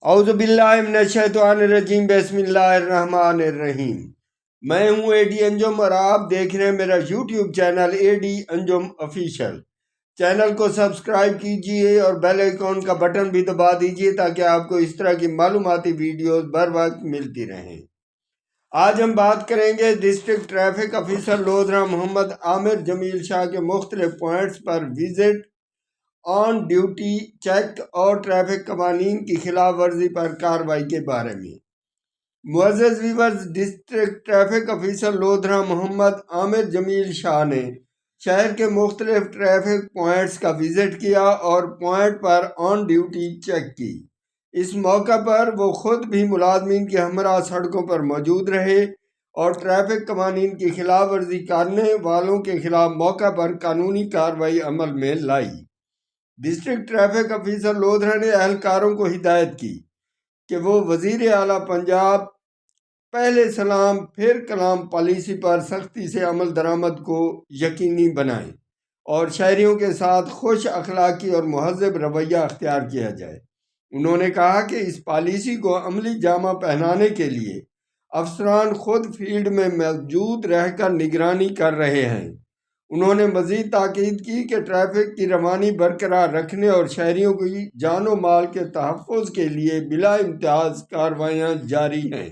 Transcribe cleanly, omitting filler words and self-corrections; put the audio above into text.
اعوذ باللہ من الشیطان الرجیم بسم اللہ الرحمن الرحیم۔ میں ہوں اے ڈی انجم اور آپ دیکھ رہے ہیں میرا یوٹیوب چینل اے ڈی انجم آفیشل۔ چینل کو سبسکرائب کیجئے اور بیل آئیکن کا بٹن بھی دبا دیجئے تاکہ آپ کو اس طرح کی معلوماتی ویڈیوز بر وقت ملتی رہیں۔ آج ہم بات کریں گے district traffic officer Lodhra Muhammad Aamir Jameel شاہ کے مختلف پوائنٹس پر وزٹ آن ڈیوٹی چیک اور ٹریفک قوانین کی خلاف ورزی پر کارروائی کے بارے میں۔ معزز viewers, district traffic officer Lodhra Muhammad Aamir Jameel Shah نے شہر کے مختلف ٹریفک پوائنٹس کا وزٹ کیا اور پوائنٹ پر آن ڈیوٹی چیک کی۔ اس موقع پر وہ خود بھی ملازمین کے ہمراہ سڑکوں پر موجود رہے اور ٹریفک قوانین کی خلاف ورزی کرنے والوں کے خلاف موقع پر قانونی کارروائی عمل میں لائی۔ ڈسٹرکٹ ٹریفک افیسر لودھرا نے اہلکاروں کو ہدایت کی کہ وہ وزیر اعلیٰ پنجاب پہلے سلام پھر کلام پالیسی پر سختی سے عمل درآمد کو یقینی بنائیں اور شہریوں کے ساتھ خوش اخلاقی اور مہذب رویہ اختیار کیا جائے۔ انہوں نے کہا کہ اس پالیسی کو عملی جامہ پہنانے کے لیے افسران خود فیلڈ میں موجود رہ کر نگرانی کر رہے ہیں۔ انہوں نے مزید تاکید کی کہ ٹریفک کی روانی برقرار رکھنے اور شہریوں کی جان و مال کے تحفظ کے لیے بلا امتیاز کارروائیاں جاری ہیں۔